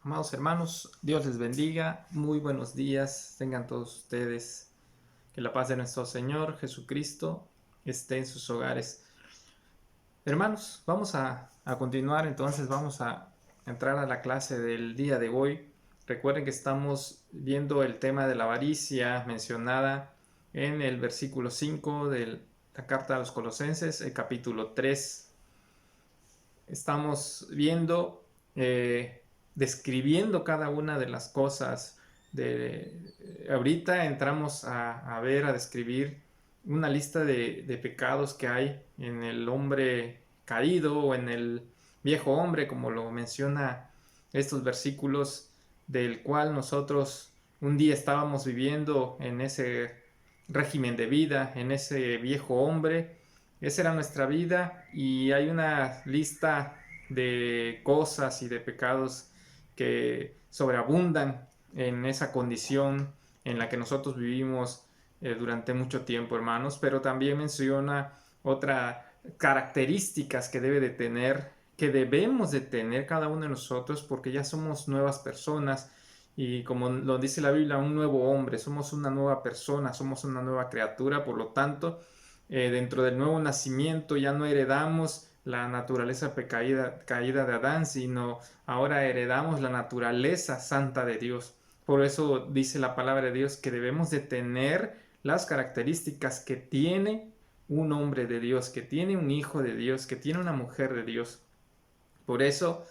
Amados hermanos, Dios les bendiga, muy buenos días, tengan todos ustedes, que la paz de nuestro Señor Jesucristo esté en sus hogares. Hermanos, vamos a continuar, entonces vamos a entrar a la clase del día de hoy. Recuerden que estamos viendo el tema de la avaricia mencionada en el versículo 5 de la carta a los Colosenses, el capítulo 3. Estamos viendo, describiendo cada una de las cosas. Ahorita entramos a ver, a describir una lista de pecados que hay en el hombre caído o en el viejo hombre, como lo menciona estos versículos, del cual nosotros un día estábamos viviendo en ese régimen de vida, en ese viejo hombre. Esa era nuestra vida y hay una lista de cosas y de pecados que sobreabundan en esa condición en la que nosotros vivimos durante mucho tiempo, hermanos, pero también menciona otras características que debe de tener, que debemos de tener cada uno de nosotros, porque ya somos nuevas personas y como lo dice la Biblia, un nuevo hombre, somos una nueva persona, somos una nueva criatura, por lo tanto, dentro del nuevo nacimiento ya no heredamos la naturaleza caída de Adán, sino ahora heredamos la naturaleza santa de Dios. Por eso dice la palabra de Dios que debemos de tener las características que tiene un hombre de Dios, que tiene un hijo de Dios, que tiene una mujer de Dios. Por eso,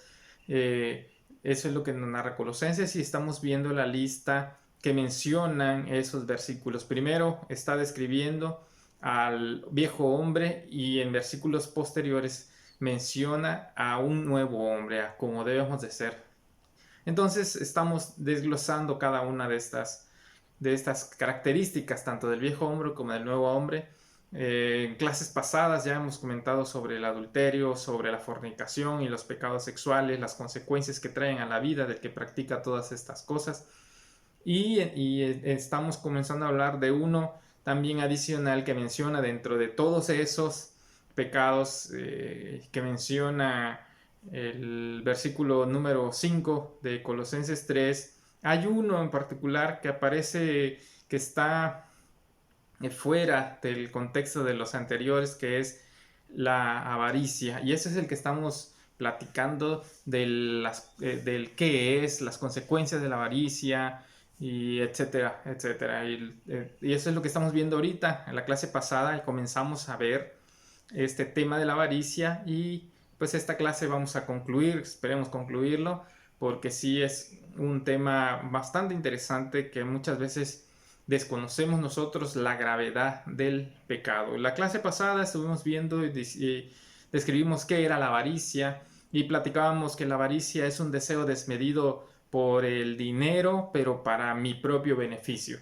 eso es lo que nos narra Colosenses y estamos viendo la lista que mencionan esos versículos. Primero está describiendo al viejo hombre y en versículos posteriores menciona a un nuevo hombre, a cómo debemos de ser. Entonces estamos desglosando cada una de estas características, tanto del viejo hombre como del nuevo hombre. En clases pasadas ya hemos comentado sobre el adulterio, sobre la fornicación y los pecados sexuales, las consecuencias que traen a la vida del que practica todas estas cosas. Y estamos comenzando a hablar de uno también adicional que menciona dentro de todos esos pecados que menciona el versículo número 5 de Colosenses 3. Hay uno en particular que aparece, que está fuera del contexto de los anteriores, que es la avaricia. Y ese es el que estamos platicando del qué es, las consecuencias de la avaricia, y etcétera, etcétera. Y eso es lo que estamos viendo ahorita. En la clase pasada comenzamos a ver este tema de la avaricia y pues esta clase vamos a concluir, esperemos concluirlo, porque sí es un tema bastante interesante que muchas veces desconocemos nosotros la gravedad del pecado. En la clase pasada estuvimos viendo y describimos qué era la avaricia y platicábamos que la avaricia es un deseo desmedido por el dinero, pero para mi propio beneficio.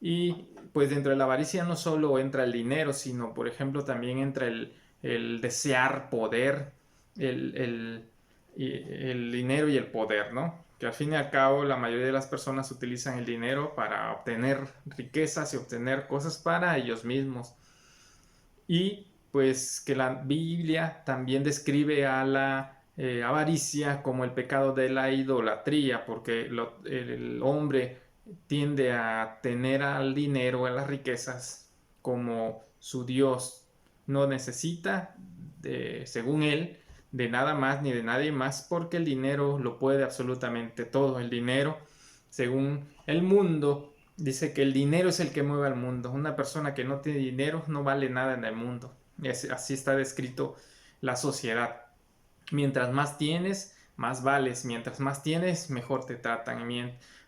Y pues dentro de la avaricia no solo entra el dinero, sino por ejemplo también entra el desear poder, el, el dinero y el poder, ¿no? Que al fin y al cabo la mayoría de las personas utilizan el dinero para obtener riquezas y obtener cosas para ellos mismos. Y pues que la Biblia también describe a la avaricia como el pecado de la idolatría, porque el hombre tiende a tener al dinero, a las riquezas, como su Dios. No necesita, según él, de nada más ni de nadie más, porque el dinero lo puede absolutamente todo. El dinero, según el mundo, dice que el dinero es el que mueve al mundo. Una persona que no tiene dinero no vale nada en el mundo. Así está descrito la sociedad. Mientras más tienes, más vales. Mientras más tienes, mejor te tratan.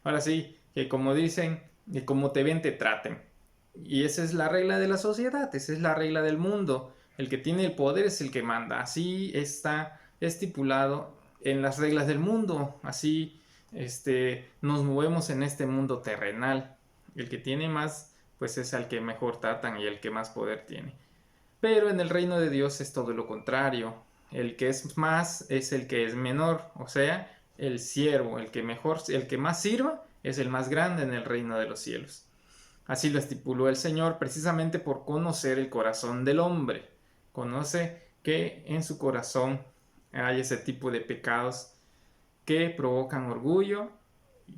Ahora sí, que como dicen, que como te ven, te traten. Y esa es la regla de la sociedad, esa es la regla del mundo. El que tiene el poder es el que manda. Así está estipulado en las reglas del mundo. Así nos movemos en este mundo terrenal. El que tiene más, pues es al que mejor tratan y el que más poder tiene. Pero en el reino de Dios es todo lo contrario. El que es más es el que es menor, o sea, el siervo, el que mejor, el que más sirva es el más grande en el reino de los cielos. Así lo estipuló el Señor precisamente por conocer el corazón del hombre. Conoce que en su corazón hay ese tipo de pecados que provocan orgullo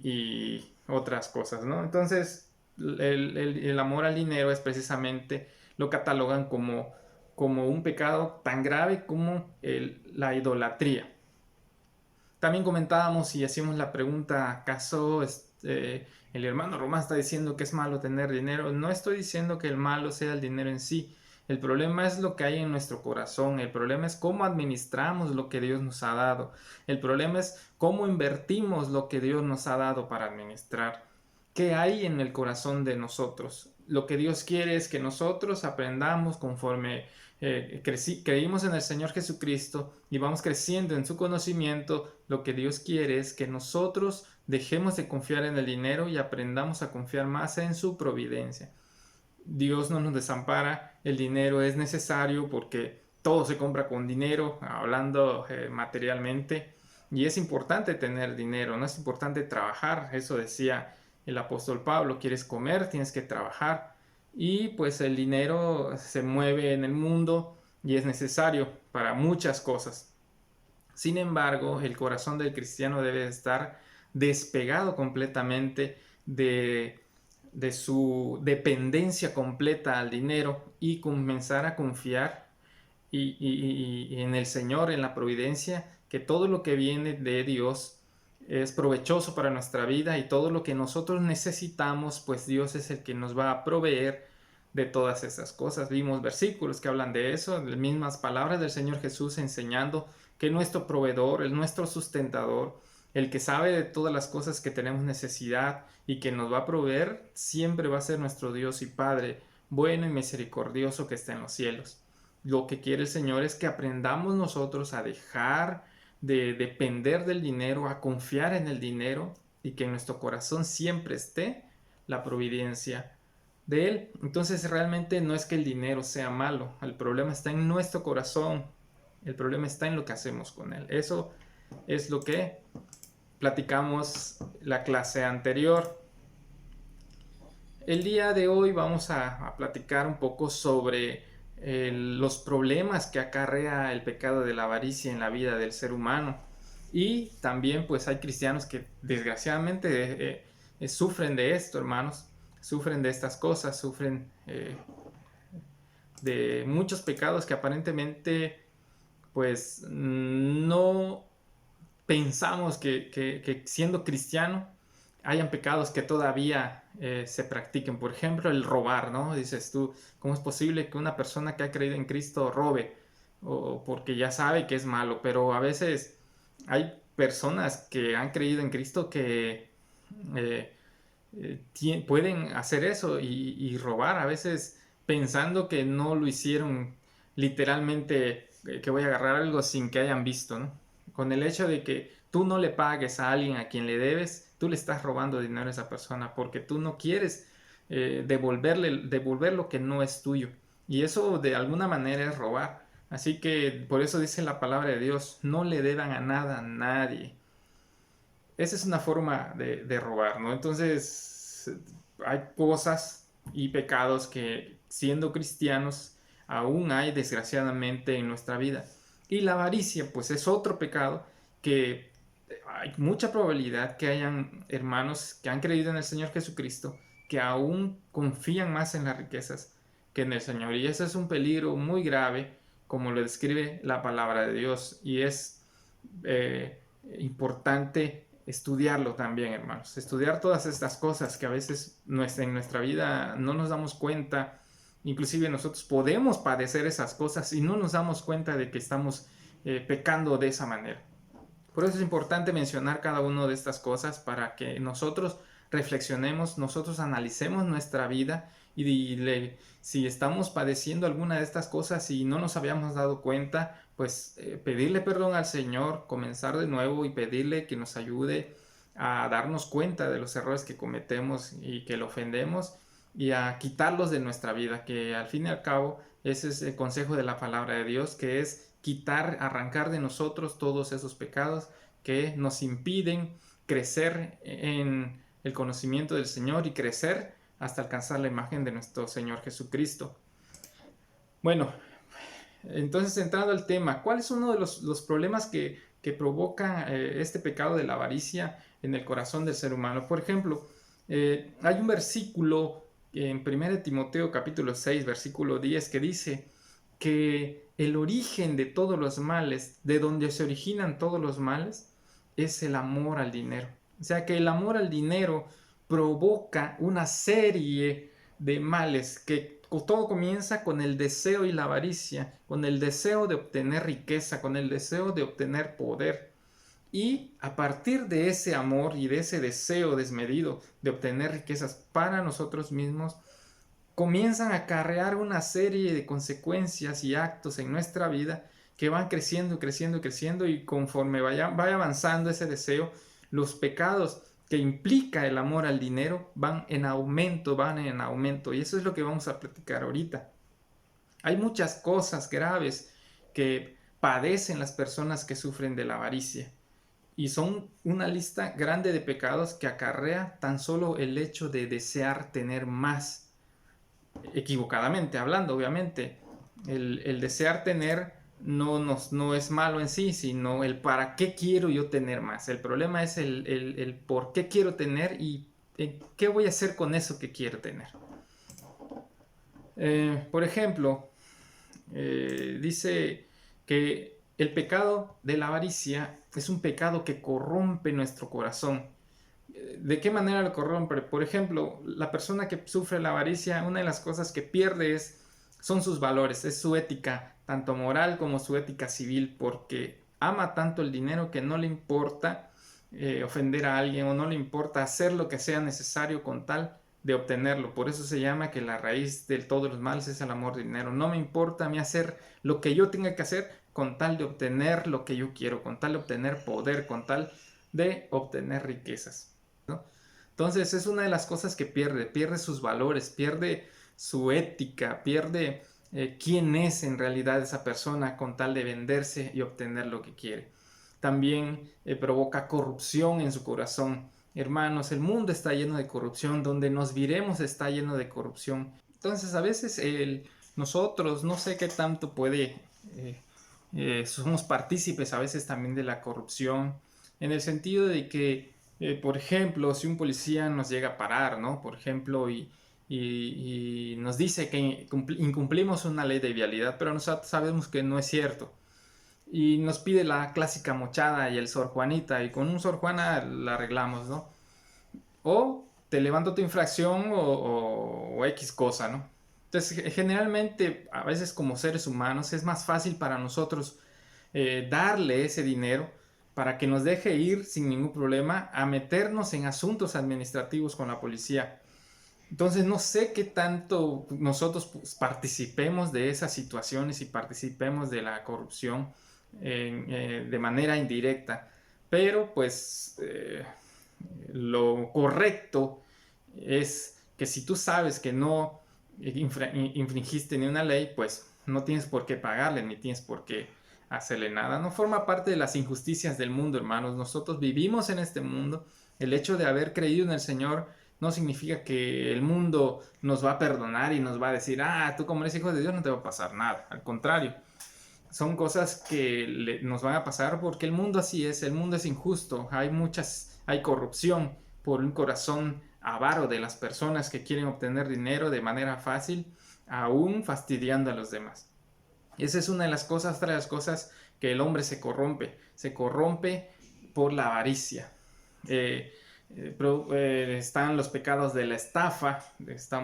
y otras cosas, ¿no? Entonces, el amor al dinero es precisamente, lo catalogan como un pecado tan grave como la idolatría. También comentábamos y hacíamos la pregunta, ¿acaso el hermano Román está diciendo que es malo tener dinero? No estoy diciendo que el malo sea el dinero en sí. El problema es lo que hay en nuestro corazón. El problema es cómo administramos lo que Dios nos ha dado. El problema es cómo invertimos lo que Dios nos ha dado para administrar. ¿Qué hay en el corazón de nosotros? Lo que Dios quiere es que nosotros aprendamos conforme creímos en el Señor Jesucristo y vamos creciendo en su conocimiento. Lo que Dios quiere es que nosotros dejemos de confiar en el dinero y aprendamos a confiar más en su providencia. Dios no nos desampara, el dinero es necesario porque todo se compra con dinero, hablando materialmente, y es importante tener dinero, no es importante trabajar, eso decía el apóstol Pablo, quieres comer, tienes que trabajar, y pues el dinero se mueve en el mundo y es necesario para muchas cosas. Sin embargo, el corazón del cristiano debe estar despegado completamente de su dependencia completa al dinero y comenzar a confiar y en el Señor, en la providencia, que todo lo que viene de Dios es provechoso para nuestra vida y todo lo que nosotros necesitamos, pues Dios es el que nos va a proveer de todas esas cosas. Vimos versículos que hablan de eso, las mismas palabras del Señor Jesús enseñando que nuestro proveedor, el nuestro sustentador, el que sabe de todas las cosas que tenemos necesidad y que nos va a proveer, siempre va a ser nuestro Dios y Padre, bueno y misericordioso que está en los cielos. Lo que quiere el Señor es que aprendamos nosotros a dejar de depender del dinero, a confiar en el dinero y que en nuestro corazón siempre esté la providencia de Él. Entonces realmente no es que el dinero sea malo, el problema está en nuestro corazón, el problema está en lo que hacemos con él. Eso es lo que platicamos la clase anterior. El día de hoy vamos a platicar un poco sobre los problemas que acarrea el pecado de la avaricia en la vida del ser humano. Y también pues hay cristianos que desgraciadamente sufren de esto, hermanos. Sufren de estas cosas, sufren de muchos pecados que aparentemente pues no pensamos que siendo cristiano hayan pecados que todavía se practiquen. Por ejemplo, el robar, ¿no? Dices tú, ¿cómo es posible que una persona que ha creído en Cristo robe? O porque ya sabe que es malo, pero a veces hay personas que han creído en Cristo que pueden hacer eso y robar a veces pensando que no lo hicieron literalmente, que voy a agarrar algo sin que hayan visto, ¿no? Con el hecho de que tú no le pagues a alguien a quien le debes, tú le estás robando dinero a esa persona porque tú no quieres devolver lo que no es tuyo. Y eso de alguna manera es robar. Así que por eso dice la palabra de Dios, no le deban a nada a nadie. Esa es una forma de robar, ¿no? Entonces, hay cosas y pecados que siendo cristianos aún hay desgraciadamente en nuestra vida. Y la avaricia, pues es otro pecado que hay mucha probabilidad que hayan hermanos que han creído en el Señor Jesucristo, que aún confían más en las riquezas que en el Señor. Y ese es un peligro muy grave, como lo describe la palabra de Dios. Y es importante estudiarlo también, hermanos. Estudiar todas estas cosas que a veces en nuestra vida no nos damos cuenta. Inclusive nosotros podemos padecer esas cosas y no nos damos cuenta de que estamos pecando de esa manera. Por eso es importante mencionar cada una de estas cosas para que nosotros reflexionemos, nosotros analicemos nuestra vida y si estamos padeciendo alguna de estas cosas y no nos habíamos dado cuenta, pues pedirle perdón al Señor, comenzar de nuevo y pedirle que nos ayude a darnos cuenta de los errores que cometemos y que lo ofendemos y a quitarlos de nuestra vida, que al fin y al cabo ese es el consejo de la palabra de Dios, que es quitar, arrancar de nosotros todos esos pecados que nos impiden crecer en el conocimiento del Señor y crecer hasta alcanzar la imagen de nuestro Señor Jesucristo. Bueno, entonces entrando al tema, ¿cuál es uno de los problemas que que provoca este pecado de la avaricia en el corazón del ser humano. Por ejemplo, hay un versículo en 1 Timoteo capítulo 6, versículo 10, que dice que el origen de todos los males, de donde se originan todos los males, es el amor al dinero. O sea que el amor al dinero provoca una serie de males que todo comienza con el deseo y la avaricia, con el deseo de obtener riqueza, con el deseo de obtener poder. Y a partir de ese amor y de ese deseo desmedido de obtener riquezas para nosotros mismos, comienzan a acarrear una serie de consecuencias y actos en nuestra vida que van creciendo, creciendo, creciendo, y conforme vaya avanzando ese deseo, los pecados que implica el amor al dinero van en aumento, y eso es lo que vamos a platicar ahorita. Hay muchas cosas graves que padecen las personas que sufren de la avaricia, y son una lista grande de pecados que acarrea tan solo el hecho de desear tener más. Equivocadamente hablando, obviamente, el desear tener no es malo en sí, sino el para qué quiero yo tener más. El problema es el por qué quiero tener y qué voy a hacer con eso que quiero tener. Por ejemplo, dice que el pecado de la avaricia es un pecado que corrompe nuestro corazón. ¿De qué manera lo corrompe? Por ejemplo, la persona que sufre la avaricia, una de las cosas que pierde son sus valores, es su ética, tanto moral como su ética civil, porque ama tanto el dinero que no le importa ofender a alguien, o no le importa hacer lo que sea necesario con tal de obtenerlo. Por eso se llama que la raíz de todos los males es el amor del dinero. No me importa a mí hacer lo que yo tenga que hacer con tal de obtener lo que yo quiero, con tal de obtener poder, con tal de obtener riquezas, ¿no? Entonces es una de las cosas que pierde sus valores, pierde su ética, pierde quién es en realidad esa persona con tal de venderse y obtener lo que quiere. También provoca corrupción en su corazón. Hermanos, el mundo está lleno de corrupción, donde nos viremos está lleno de corrupción. Entonces a veces nosotros, no sé qué tanto somos partícipes a veces también de la corrupción, en el sentido de que, por ejemplo, si un policía nos llega a parar, ¿no? Por ejemplo, y nos dice que incumplimos una ley de vialidad, pero nosotros sabemos que no es cierto. Y nos pide la clásica mochada y el Sor Juanita, y con un Sor Juana la arreglamos, ¿no? O te levanto tu infracción o X cosa, ¿no? Entonces, generalmente, a veces como seres humanos, es más fácil para nosotros darle ese dinero para que nos deje ir sin ningún problema a meternos en asuntos administrativos con la policía. Entonces no sé qué tanto nosotros participemos de esas situaciones y participemos de la corrupción de manera indirecta, pero pues lo correcto es que si tú sabes que no infringiste ni una ley, pues no tienes por qué pagarle, ni tienes por qué hacerle nada. No forma parte de las injusticias del mundo, hermanos. Nosotros vivimos en este mundo. El hecho de haber creído en el Señor no significa que el mundo nos va a perdonar y nos va a decir, tú como eres hijo de Dios no te va a pasar nada. Al contrario, son cosas que nos van a pasar porque el mundo así es, el mundo es injusto. Hay corrupción por un corazón avaro de las personas que quieren obtener dinero de manera fácil, aún fastidiando a los demás. Esa es una de las cosas, otra de las cosas que el hombre se corrompe por la avaricia. Están los pecados de la estafa.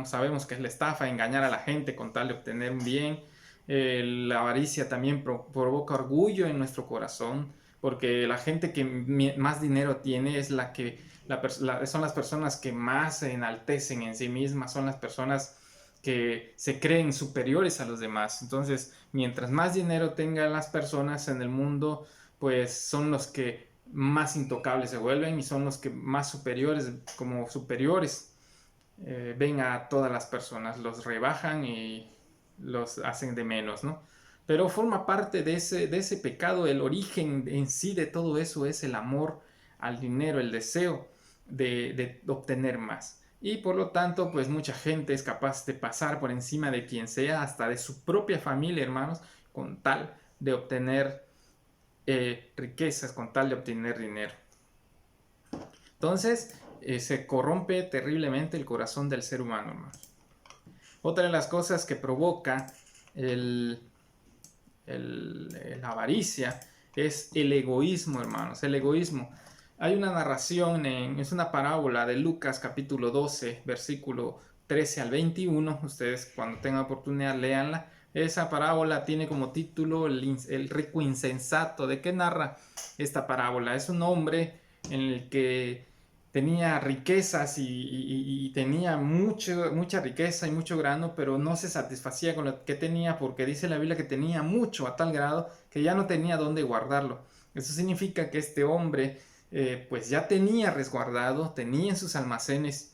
Sabemos que es la estafa, engañar a la gente con tal de obtener un bien. La avaricia también provoca orgullo en nuestro corazón, porque la gente que más dinero tiene es son las personas que más se enaltecen en sí mismas, son las personas que se creen superiores a los demás. Entonces, mientras más dinero tengan las personas en el mundo, pues son los que más intocables se vuelven y son los que más superiores ven a todas las personas, los rebajan y los hacen de menos, ¿no? Pero forma parte de ese pecado. El origen en sí de todo eso es el amor al dinero, el deseo de obtener más. Y por lo tanto, pues mucha gente es capaz de pasar por encima de quien sea, hasta de su propia familia, hermanos, con tal de obtener riquezas con tal de obtener dinero. Entonces, se corrompe terriblemente el corazón del ser humano, hermanos. Otra de las cosas que provoca la avaricia es el egoísmo, hermanos, el egoísmo. Hay una narración, es una parábola de Lucas capítulo 12, versículo 13 al 21. Ustedes cuando tengan oportunidad léanla. Esa parábola tiene como título el rico insensato. ¿De qué narra esta parábola? Es un hombre en el que tenía riquezas y tenía mucha riqueza y mucho grano, pero no se satisfacía con lo que tenía porque dice la Biblia que tenía mucho a tal grado que ya no tenía dónde guardarlo. Eso significa que este hombre pues ya tenía resguardado, tenía en sus almacenes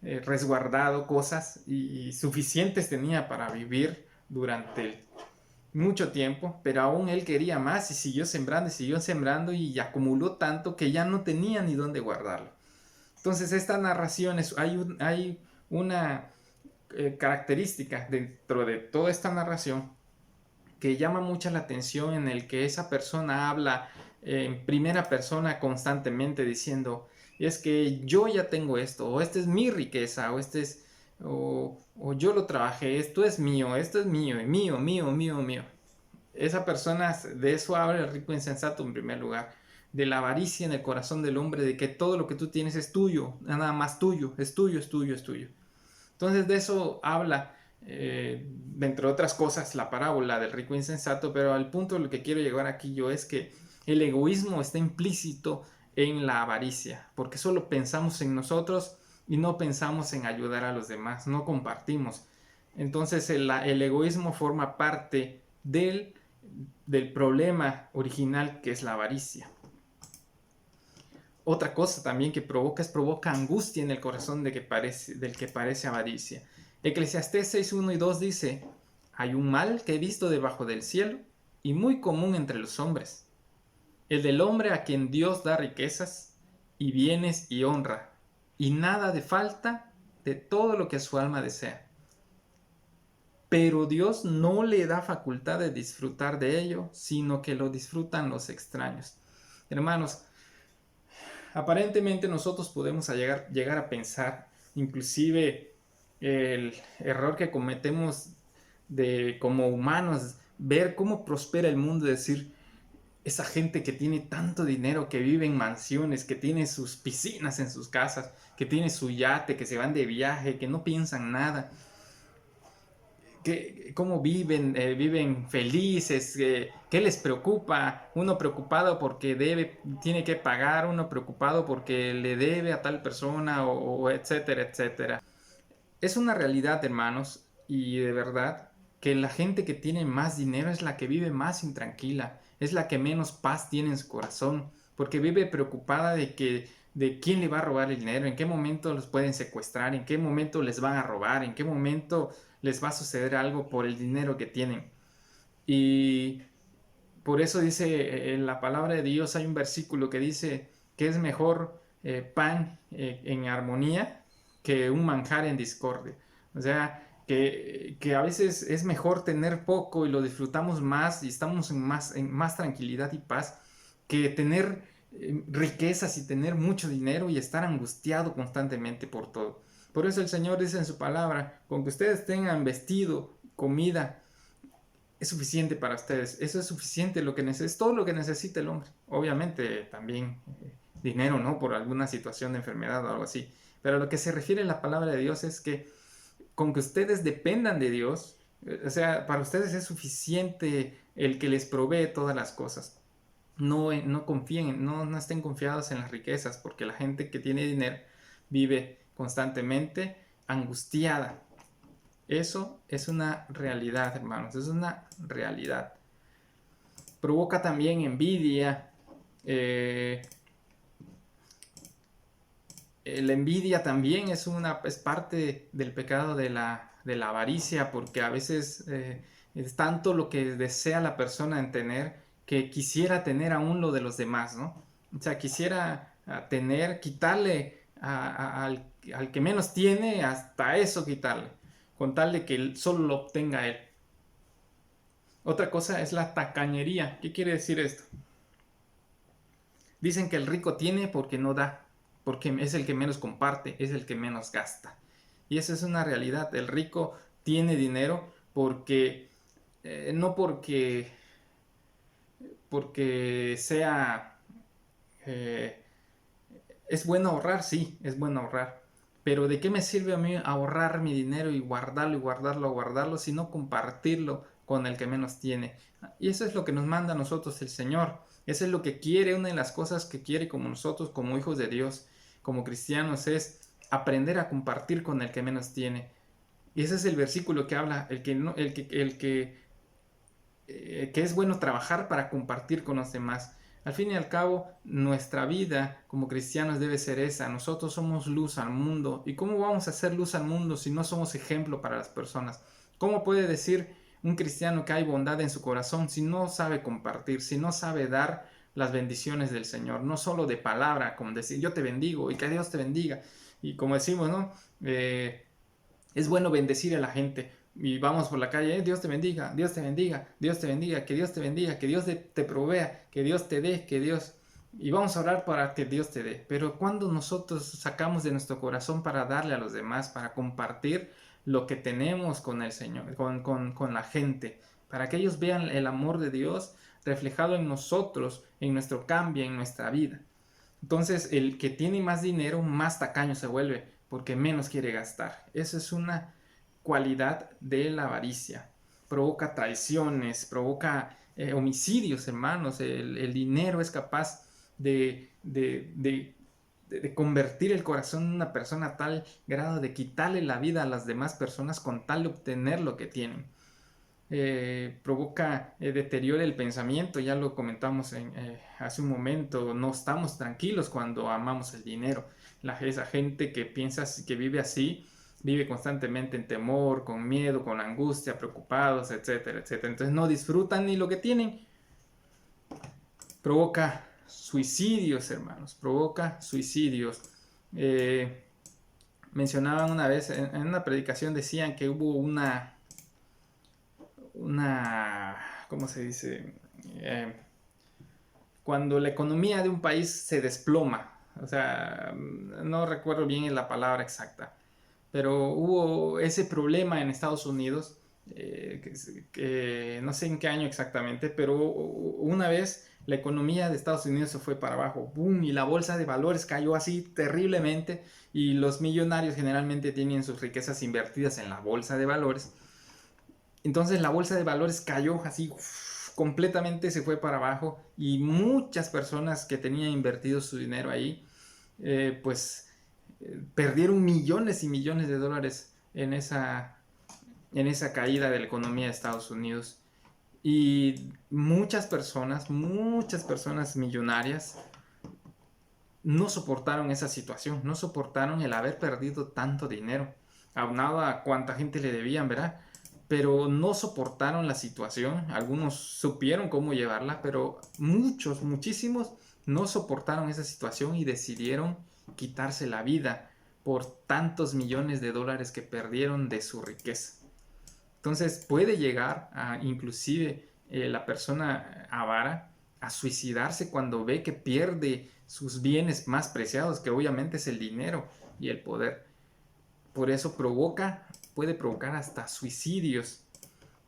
resguardado cosas y suficientes tenía para vivir durante mucho tiempo, pero aún él quería más y siguió sembrando y acumuló tanto que ya no tenía ni dónde guardarlo. Entonces esta narración hay una característica dentro de toda esta narración que llama mucha la atención, en el que esa persona habla en primera persona constantemente diciendo, es que yo ya tengo esto, o esta es mi riqueza, o yo lo trabajé, esto es mío, mío, mío, mío, mío. Esa persona, de eso habla el rico insensato en primer lugar, de la avaricia en el corazón del hombre, de que todo lo que tú tienes es tuyo, nada más tuyo, es tuyo, es tuyo, es tuyo. Entonces de eso habla, entre otras cosas, la parábola del rico insensato, pero al punto de lo que quiero llegar aquí yo es que el egoísmo está implícito en la avaricia, porque solo pensamos en nosotros y no pensamos en ayudar a los demás, no compartimos. Entonces el egoísmo forma parte del problema original, que es la avaricia. Otra cosa también que provoca angustia en el corazón del que parece avaricia. Eclesiastés 6, 1 y 2 dice, hay un mal que he visto debajo del cielo y muy común entre los hombres, el del hombre a quien Dios da riquezas y bienes y honra, y nada de falta de todo lo que su alma desea. Pero Dios no le da facultad de disfrutar de ello, sino que lo disfrutan los extraños. Hermanos, aparentemente nosotros podemos llegar a pensar, inclusive el error que cometemos como humanos, ver cómo prospera el mundo, decir, esa gente que tiene tanto dinero, que vive en mansiones, que tiene sus piscinas en sus casas, que tiene su yate, que se van de viaje, que no piensan nada, cómo viven felices, qué les preocupa, uno preocupado porque tiene que pagar, uno preocupado porque le debe a tal persona, o etcétera, etcétera. Es una realidad, hermanos, y de verdad que la gente que tiene más dinero es la que vive más intranquila, es la que menos paz tiene en su corazón, porque vive preocupada de quién le va a robar el dinero, en qué momento los pueden secuestrar, en qué momento les van a robar, en qué momento les va a suceder algo por el dinero que tienen. Y por eso dice en la palabra de Dios, hay un versículo que dice que es mejor pan en armonía que un manjar en discordia. O sea, que a veces es mejor tener poco y lo disfrutamos más y estamos en más tranquilidad y paz, que tener riquezas y tener mucho dinero y estar angustiado constantemente por todo. Por eso el Señor dice en su palabra, con que ustedes tengan vestido, comida, es suficiente para ustedes. Eso es suficiente, es todo lo que necesita el hombre. Obviamente también dinero, ¿no? Por alguna situación de enfermedad o algo así. Pero a lo que se refiere la palabra de Dios es que con que ustedes dependan de Dios, o sea, para ustedes es suficiente el que les provee todas las cosas. No confíen, no estén confiados en las riquezas, porque la gente que tiene dinero vive constantemente angustiada. Eso es una realidad, hermanos, es una realidad. Provoca también envidia. La envidia también es parte del pecado de la avaricia, porque a veces es tanto lo que desea la persona en tener, que quisiera tener aún lo de los demás, ¿no? O sea, quisiera quitarle al que menos tiene, hasta eso quitarle, con tal de que él solo lo obtenga él. Otra cosa es la tacañería. ¿Qué quiere decir esto? Dicen que el rico tiene porque no da, porque es el que menos comparte, es el que menos gasta. Y esa es una realidad. El rico tiene dinero porque, no porque sea... eh, es bueno ahorrar, sí, es bueno ahorrar. Pero ¿de qué me sirve a mí ahorrar mi dinero y guardarlo, si no compartirlo con el que menos tiene? Y eso es lo que nos manda a nosotros el Señor. Eso es lo que quiere, una de las cosas que quiere como nosotros, como hijos de Dios, como cristianos, es aprender a compartir con el que menos tiene. Y ese es el versículo que habla, el que, no, que es bueno trabajar para compartir con los demás. Al fin y al cabo, nuestra vida como cristianos debe ser esa. Nosotros somos luz al mundo. ¿Y cómo vamos a hacer luz al mundo si no somos ejemplo para las personas? ¿Cómo puede decir un cristiano que hay bondad en su corazón si no sabe compartir, si no sabe dar las bendiciones del Señor? No solo de palabra, como decir yo te bendigo y que Dios te bendiga. Y como decimos, ¿no? Es bueno bendecir a la gente. Y vamos por la calle, Dios te bendiga, Dios te bendiga, Dios te bendiga, que Dios te bendiga, que Dios te provea, que Dios te dé, que Dios... Y vamos a orar para que Dios te dé. Pero cuando nosotros sacamos de nuestro corazón para darle a los demás, para compartir lo que tenemos con el Señor, con la gente, para que ellos vean el amor de Dios reflejado en nosotros, en nuestro cambio, en nuestra vida. Entonces, el que tiene más dinero, más tacaño se vuelve, porque menos quiere gastar. Esa es una cualidad de la avaricia. Provoca traiciones, provoca homicidios, hermanos. El dinero es capaz de convertir el corazón de una persona a tal grado de quitarle la vida a las demás personas con tal de obtener lo que tienen. Provoca deterioro el pensamiento, ya lo comentamos hace un momento, no estamos tranquilos cuando amamos el dinero. Esa gente que piensa, que vive así, vive constantemente en temor, con miedo, con angustia, preocupados, etcétera, etcétera. Entonces no disfrutan ni lo que tienen. Provoca suicidios, hermanos, provoca suicidios. Mencionaban una vez, en una predicación decían que hubo ¿cómo se dice? Cuando la economía de un país se desploma, o sea, no recuerdo bien la palabra exacta, pero hubo ese problema en Estados Unidos, que no sé en qué año exactamente, pero una vez la economía de Estados Unidos se fue para abajo, boom, y la bolsa de valores cayó así terriblemente, y los millonarios generalmente tienen sus riquezas invertidas en la bolsa de valores. Entonces la bolsa de valores cayó así, completamente se fue para abajo, y muchas personas que tenían invertido su dinero ahí, pues perdieron millones y millones de dólares en esa caída de la economía de Estados Unidos. Y muchas personas millonarias no soportaron esa situación, no soportaron el haber perdido tanto dinero, aunado a cuánta gente le debían, ¿verdad? Pero no soportaron la situación, algunos supieron cómo llevarla, pero muchísimos no soportaron esa situación y decidieron quitarse la vida por tantos millones de dólares que perdieron de su riqueza. Entonces puede llegar a inclusive la persona avara a suicidarse cuando ve que pierde sus bienes más preciados, que obviamente es el dinero y el poder. Por eso puede provocar hasta suicidios.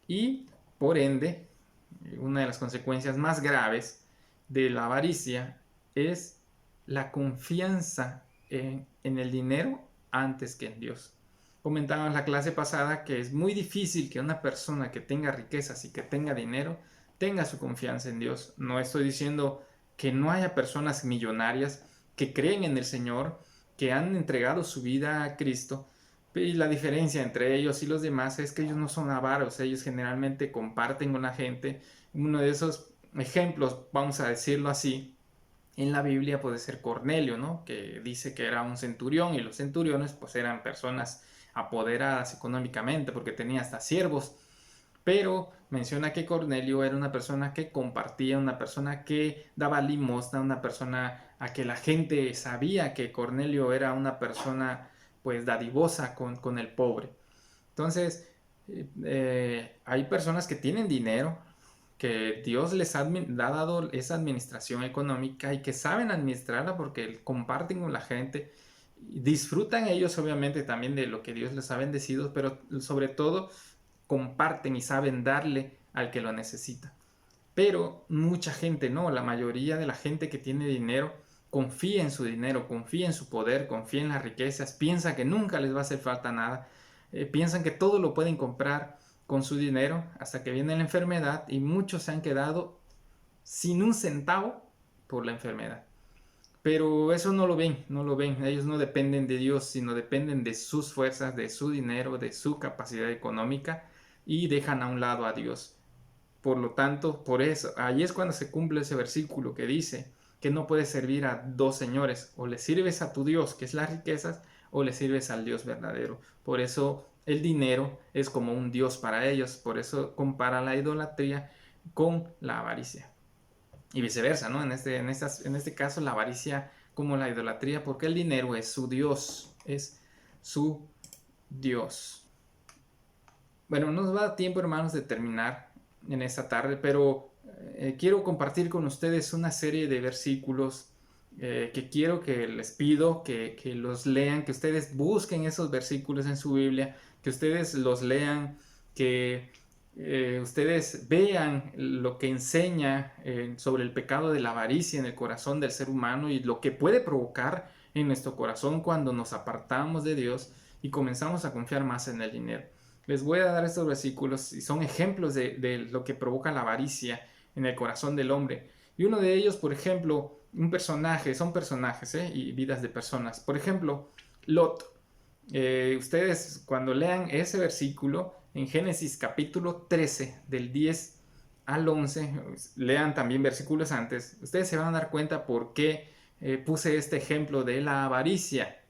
Y por ende, una de las consecuencias más graves de la avaricia es la confianza en el dinero antes que en Dios. Comentábamos en la clase pasada que es muy difícil que una persona que tenga riquezas y que tenga dinero tenga su confianza en Dios. No estoy diciendo que no haya personas millonarias que creen en el Señor, que han entregado su vida a Cristo, y la diferencia entre ellos y los demás es que ellos no son avaros, ellos generalmente comparten con la gente. Uno de esos ejemplos, vamos a decirlo así, en la Biblia puede ser Cornelio, ¿no? Que dice que era un centurión, y los centuriones pues eran personas apoderadas económicamente porque tenía hasta siervos. Pero menciona que Cornelio era una persona que compartía, una persona que daba limosna, una persona a que la gente sabía que Cornelio era una persona pues dadivosa con el pobre. Entonces, hay personas que tienen dinero, que Dios les ha dado esa administración económica y que saben administrarla porque comparten con la gente. Disfrutan ellos obviamente también de lo que Dios les ha bendecido, pero sobre todo comparten y saben darle al que lo necesita. Pero mucha gente no, la mayoría de la gente que tiene dinero confía en su dinero, confía en su poder, confía en las riquezas, piensa que nunca les va a hacer falta nada, piensan que todo lo pueden comprar con su dinero hasta que viene la enfermedad y muchos se han quedado sin un centavo por la enfermedad. Pero eso no lo ven, no lo ven. Ellos no dependen de Dios, sino dependen de sus fuerzas, de su dinero, de su capacidad económica y dejan a un lado a Dios. Por lo tanto, por eso, ahí es cuando se cumple ese versículo que dice que no puedes servir a dos señores, o le sirves a tu Dios, que es las riquezas, o le sirves al Dios verdadero. Por eso el dinero es como un Dios para ellos, por eso compara la idolatría con la avaricia. Y viceversa, ¿no? En este caso, la avaricia como la idolatría, porque el dinero es su Dios, es su Dios. Bueno, no nos va a dar tiempo, hermanos, de terminar en esta tarde, pero quiero compartir con ustedes una serie de versículos que quiero que les pido que los lean, que ustedes busquen esos versículos en su Biblia, que ustedes los lean, que ustedes vean lo que enseña sobre el pecado de la avaricia en el corazón del ser humano y lo que puede provocar en nuestro corazón cuando nos apartamos de Dios y comenzamos a confiar más en el dinero. Les voy a dar estos versículos y son ejemplos de lo que provoca la avaricia en el corazón del hombre. Y uno de ellos, por ejemplo, son personajes y vidas de personas. Por ejemplo, Lot. Ustedes cuando lean ese versículo en Génesis capítulo 13 del 10 al 11, lean también versículos antes, ustedes se van a dar cuenta por qué puse este ejemplo de la avaricia.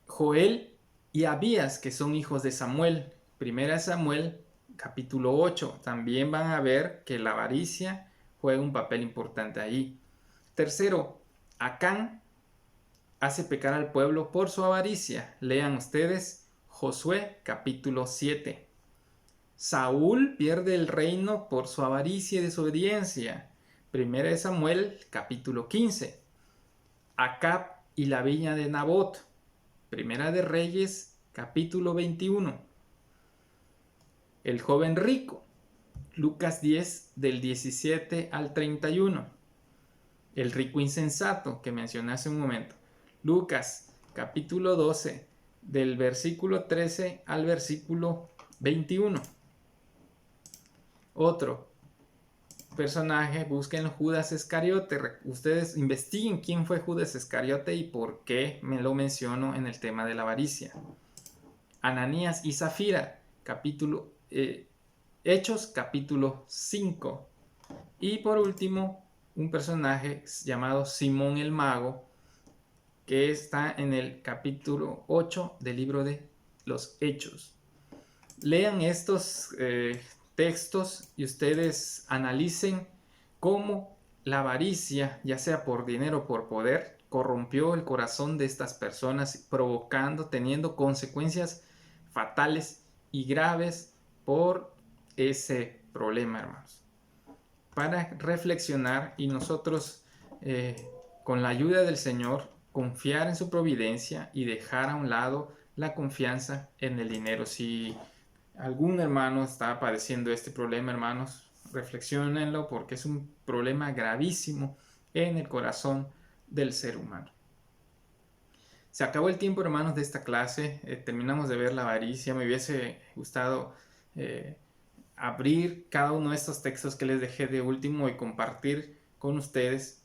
Joel y Abías, que son hijos de Samuel. Primera Samuel, capítulo 8. También van a ver que la avaricia juega un papel importante ahí. Tercero, Acán hace pecar al pueblo por su avaricia. Lean ustedes Josué, capítulo 7. Saúl pierde el reino por su avaricia y desobediencia. Primera Samuel, capítulo 15. Acab y la viña de Nabot. Primera de Reyes, capítulo 21. El joven rico, Lucas 10, del 17 al 31. El rico insensato, que mencioné hace un momento, Lucas, capítulo 12, del versículo 13 al versículo 21. Otro personaje, busquen Judas Iscariote. Ustedes investiguen quién fue Judas Iscariote y por qué me lo menciono en el tema de la avaricia. Ananías y Zafira, Hechos capítulo 5. Y por último, un personaje llamado Simón el Mago, que está en el capítulo 8 del libro de los Hechos. Lean estos textos y ustedes analicen cómo la avaricia, ya sea por dinero o por poder, corrompió el corazón de estas personas, teniendo consecuencias fatales y graves por ese problema, hermanos. Para reflexionar y nosotros, con la ayuda del Señor, confiar en su providencia y dejar a un lado la confianza en el dinero. Si algún hermano está padeciendo este problema, hermanos, reflexionenlo porque es un problema gravísimo en el corazón del ser humano. Se acabó el tiempo, hermanos, de esta clase. Terminamos de ver la avaricia. Me hubiese gustado abrir cada uno de estos textos que les dejé de último y compartir con ustedes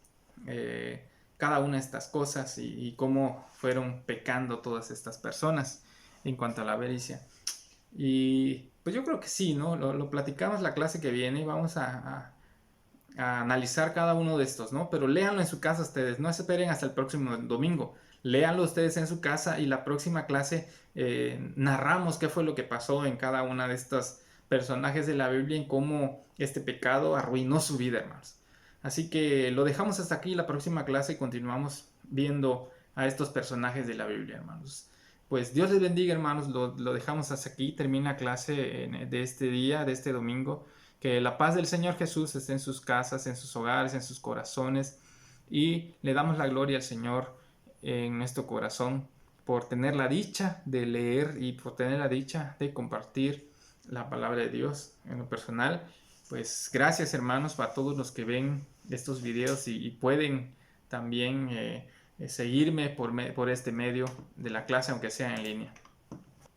cada una de estas cosas y cómo fueron pecando todas estas personas en cuanto a la avaricia. Y pues yo creo que sí, ¿no? Lo platicamos la clase que viene y vamos a analizar cada uno de estos, ¿no? Pero léanlo en su casa ustedes, no esperen hasta el próximo domingo. Léanlo ustedes en su casa y la próxima clase narramos qué fue lo que pasó en cada una de estos personajes de la Biblia y cómo este pecado arruinó su vida, hermanos. Así que lo dejamos hasta aquí, la próxima clase continuamos viendo a estos personajes de la Biblia, hermanos. pues Dios les bendiga, hermanos. Lo dejamos hasta aquí. Termina la clase de este día, de este domingo. Que la paz del Señor Jesús esté en sus casas, en sus hogares, en sus corazones. Y le damos la gloria al Señor en nuestro corazón por tener la dicha de leer y por tener la dicha de compartir la palabra de Dios en lo personal. Pues gracias, hermanos, para todos los que ven estos videos y pueden también seguirme por este medio de la clase, aunque sea en línea.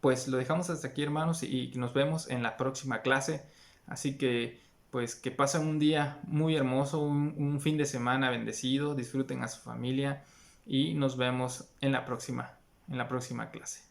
Pues lo dejamos hasta aquí, hermanos, y nos vemos en la próxima clase. Así que pues que pasen un día muy hermoso, un fin de semana bendecido, disfruten a su familia y nos vemos en la próxima clase.